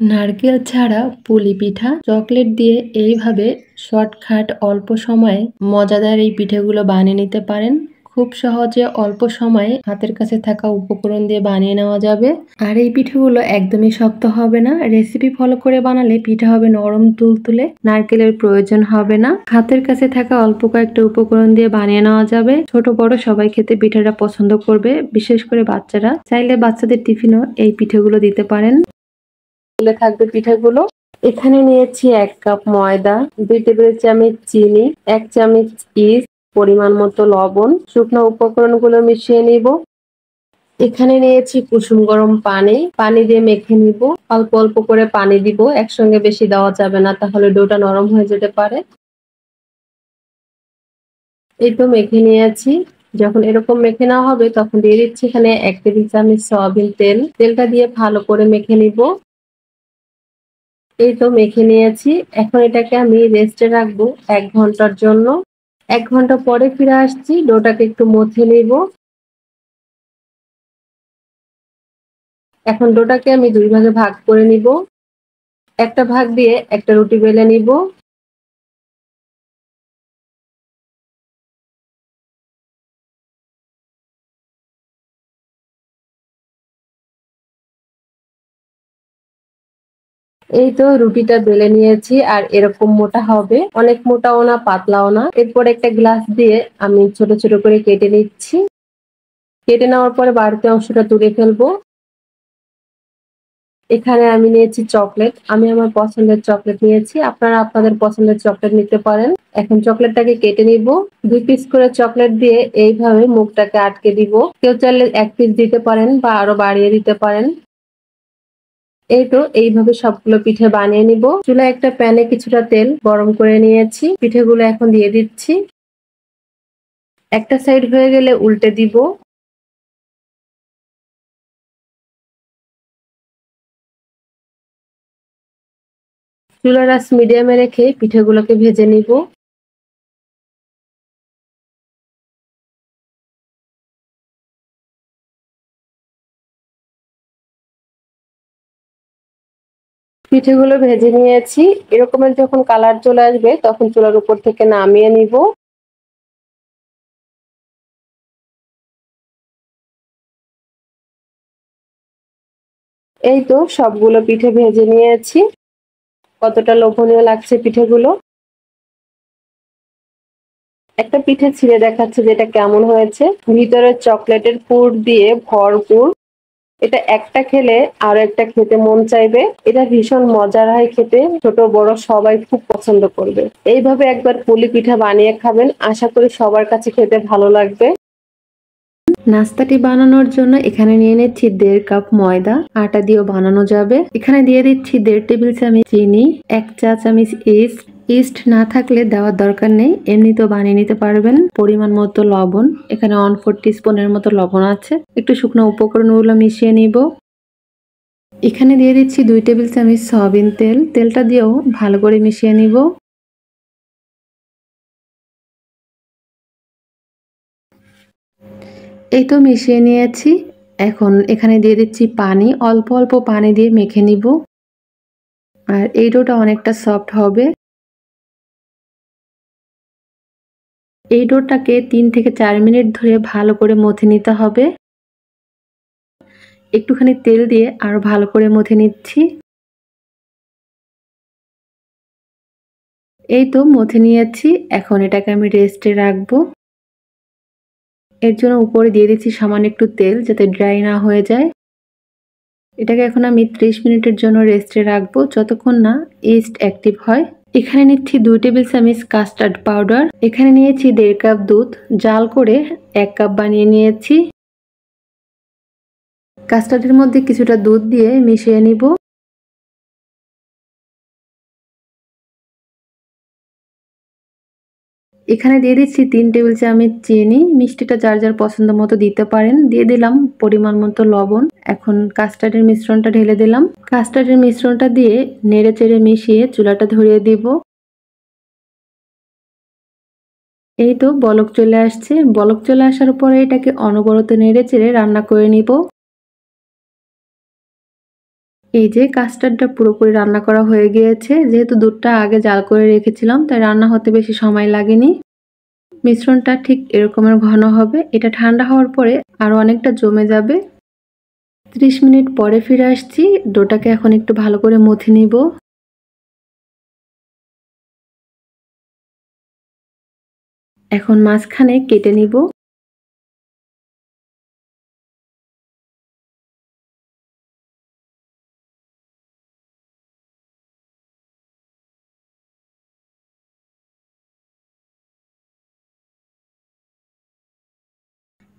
নারকেল ছাড়া পুলি পিঠা চকলেট দিয়ে এইভাবে শর্টকাট অল্প সময়ে মজাদার এই পিঠেগুলো বানিয়ে নিতে পারেন। খুব সহজে অল্প সময়ে হাতের কাছে থাকা উপকরণ দিয়ে বানিয়ে নেওয়া যাবে। আর এই পিঠেগুলো একদমই শক্ত হবে না। রেসিপি ফলো করে বানালে পিঠা হবে নরম তুলতুলে, নারকেলের প্রয়োজন হবে না। হাতের কাছে থাকা অল্প কয়েকটা উপকরণ দিয়ে বানিয়ে নেওয়া যাবে। ছোট বড় সবাই খেতে পিঠাটা পছন্দ করবে, বিশেষ করে বাচ্চারা। চাইলে বাচ্চাদের টিফিনও এই পিঠেগুলো দিতে পারেন। থাকবে পিঠাগুলো। এখানে নিয়েছি 1 কাপ ময়দা, 2 টেবিল চামচ চিনি, 1 চামচ ইস্ট, পরিমাণ মতো লবণ। শুকনো উপকরণগুলো মিশিয়ে নিব। এখানে নিয়েছি কুসুম গরম পানি, পানি দিয়ে মেখে নিব। অল্প অল্প করে পানি দিব, একসঙ্গে বেশি দেওয়া যাবে না, তাহলে ডোটা নরম হয়ে যেতে পারে। এই তো মেখে নিয়েছি। যখন এরকম মেখে নেওয়া হবে তখন দিয়ে দিচ্ছি এখানে 1 টেবিল চামচ সয়াবিন তেল। তেলটা দিয়ে ভালো করে মেখে নিব। এই তো মেখে নিয়েছি। এখন এটাকে আমি রেস্টে রাখবো 1 ঘন্টার জন্য। 1 ঘন্টা পরে ফিরে আসছি। ডোটাকে একটু মথে নিব। এখন ডোটাকে আমি 2 ভাগে ভাগ করে নিব। একটা ভাগ দিয়ে একটা রুটি বেলে নিব। এই তো রুটিটা বেলে নিয়েছি, আর এরকম মোটা হবে, অনেক মোটাও না পাতলাও না। এরপর একটা গ্লাস দিয়ে আমি ছোট ছোট করে কেটে নিচ্ছি। কেটে নেওয়ার পরে বাড়তি অংশটা তুলে ফেলবো। এখানে আমি নিয়েছি চকলেট। আমি আমার পছন্দের চকলেট নিয়েছি, আপনারা আপনাদের পছন্দের চকলেট নিতে পারেন। এখন চকলেটটাকে কেটে নিব। 2 পিস করে চকলেট দিয়ে এইভাবে মুখটাকে আটকে দিব। কেউ চাইলে 1 পিস দিতে পারেন বা আরো বাড়িয়ে দিতে পারেন। এই তো এইভাবে সবগুলো পিঠে বানিয়ে নিব। চুলায় একটা প্যানে কিছুটা তেল গরম করে নিয়েছি। পিঠেগুলো এখন দিয়ে দিচ্ছি। একটা সাইড হয়ে গেলে উল্টে দিব। চুলার আঁচ মিডিয়ামে রেখে পিঠেগুলোকে ভেজে নিব। পিঠেগুলো ভেজে নিয়েছি। এরকমের যখন কালার চলে আসবে তখন চুলার উপর থেকে নামিয়ে নিব। এই তো সবগুলো পিঠে ভেজে নিয়েছি। কতটা লোভনীয় লাগছে পিঠেগুলো। একটা পিঠে ছিঁড়ে দেখাচ্ছে যেটা কেমন হয়েছে। ভিতরে চকলেটের পুর দিয়ে ভরপুর। এটা একটা খেলে আরো একটা খেতে মন চাইবে। এটা ভীষণ মজার হয় খেতে, ছোট বড় সবাই খুব পছন্দ করবে। এইভাবে একবার পুলি পিঠা বানিয়ে খাবেন, আশা করি সবার কাছে খেতে ভালো লাগবে। নাস্তাটি বানানোর জন্য এখানে নিয়ে নিচ্ছি 1.5 কাপ ময়দা। আটা দিয়েও বানানো যাবে। এখানে দিয়ে দিচ্ছি 1.5 টেবিল চামচ চিনি, 1 চা চামচ ইস্ট। ইস্ট না থাকলে দেওয়ার দরকার নেই, এমনিতেও বানিয়ে নিতে পারবেন। পরিমাণ মতো লবণ, এখানে 1/4 টিস্পুনের মতো লবণ আছে। একটু শুকনো উপকরণগুলো মিশিয়ে নিব। এখানে দিয়ে দিচ্ছি 2 টেবিল চামচ সয়াবিন তেল। তেলটা দিয়েও ভালো করে মিশিয়ে নিব। এই তো মিশিয়ে নিয়েছি। এখন এখানে দিয়ে দিচ্ছি পানি। অল্প অল্প পানি দিয়ে মেখে নিব। আর এই ডোটা অনেকটা সফট হবে। এই ডোটাকে 3 থেকে 4 মিনিট ধরে ভালো করে মথে নিতে হবে। একটুখানি তেল দিয়ে আরো ভালো করে মথে নিচ্ছি। এই তো মথে নিয়েছি। এখন এটাকে আমি রেস্টে রাখবো। এর জন্য উপরে দিয়ে দিচ্ছি সামান্য একটু তেল, যাতে ড্রাই না হয়ে যায়। এটাকে এখন আমি 30 মিনিটের জন্য রেস্টে রাখবো, যতক্ষণ না ইস্ট অ্যাক্টিভ হয়। এখানে নিচ্ছি 2 টেবিল চামচ কাস্টার্ড পাউডার। এখানে নিয়েছি 1.5 কাপ দুধ, জাল করে 1 কাপ বানিয়ে নিয়েছি। কাস্টার্ডের মধ্যে কিছুটা দুধ দিয়ে মিশিয়ে নিব। এখানে দিয়ে দিচ্ছি 3 টেবিল চামচ চিনি। মিষ্টিটা যার যার পছন্দ মতো দিতে পারেন। দিয়ে দিলাম পরিমাণ মতো লবণ। এখন কাস্টার্ডের মিশ্রণটা ঢেলে দিলাম। কাস্টার্ডের মিশ্রণটা দিয়ে নেড়ে চেড়ে মিশিয়ে চুলাটা ধরিয়ে দিব। এই তো বলক চলে আসছে। বলক চলে আসার পরে এটাকে অনবরত নেড়ে চেড়ে রান্না করে নিব। এই যে কাস্টার্ডটা পুরোপুরি রান্না করা হয়ে গিয়েছে। যেহেতু দুধটা আগে জাল করে রেখেছিলাম, তাই রান্না হতে বেশি সময় লাগেনি। মিশ্রণটা ঠিক এরকমের ঘন হবে। এটা ঠান্ডা হওয়ার পরে আরো অনেকটা জমে যাবে। 30 মিনিট পরে ফিরে আসছি। ডোটাকে এখন একটু ভালো করে মথে নিব। এখন মাঝখানে কেটে নিব।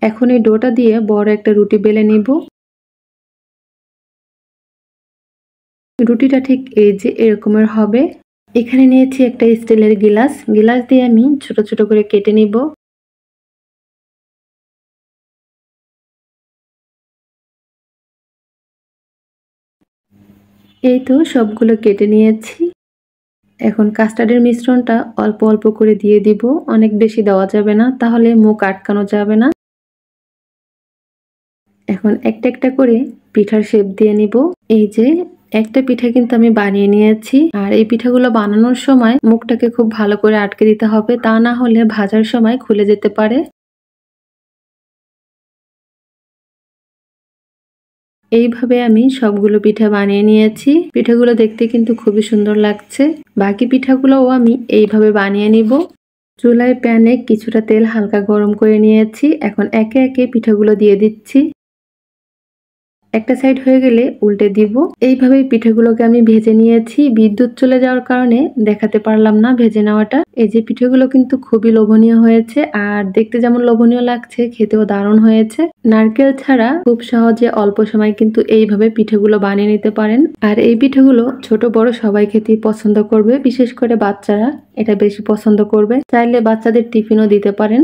এখন এই ডোটা দিয়ে বড় একটা রুটি বেলে নিব। রুটিটা ঠিক এই যে এরকমের হবে। এখানে নিয়েছি একটা স্টিলের গিলাস। গিলাস দিয়ে আমি ছোট ছোট করে কেটে নিব। এই তো সবগুলো কেটে নিয়েছি। এখন কাস্টার্ডের মিশ্রণটা অল্প অল্প করে দিয়ে দিব। অনেক বেশি দেওয়া যাবে না, তাহলে মুখ আটকানো যাবে না। এখন একটা একটা করে পিঠার শেপ দিয়ে নিব। এই যে একটা পিঠা কিন্তু আমি বানিয়ে নিয়েছি। আর এই পিঠাগুলো বানানোর সময় মুখটাকে খুব ভালো করে আটকে দিতে হবে, তা না হলে ভাজার সময় খুলে যেতে পারে। এইভাবে আমি সবগুলো পিঠা বানিয়ে নিয়েছি। পিঠাগুলো দেখতে কিন্তু খুবই সুন্দর লাগছে। বাকি পিঠাগুলোও আমি এইভাবে বানিয়ে নিব। চুলায় প্যানে কিছুটা তেল হালকা গরম করে নিয়েছি। এখন একে একে পিঠাগুলো দিয়ে দিচ্ছি। একটা সাইড হয়ে গেলে উল্টে দিব। এইভাবেই পিঠাগুলোকে আমি ভেজে নিয়েছি। বিদ্যুৎ চলে যাওয়ার কারণে দেখাতে পারলাম না ভেজে নেওয়াটা। এই যে পিঠাগুলো কিন্তু খুবই লোভনীয় হয়েছে, আর দেখতে যেমন লোভনীয় লাগছে, খেতেও দারুণ হয়েছে। নারকেল ছাড়া খুব সহজে অল্প সময় কিন্তু এইভাবে পিঠাগুলো বানিয়ে নিতে পারেন। আর এই পিঠাগুলো ছোট বড় সবাই খেতেই পছন্দ করবে, বিশেষ করে বাচ্চারা এটা বেশি পছন্দ করবে। চাইলে বাচ্চাদের টিফিনও দিতে পারেন।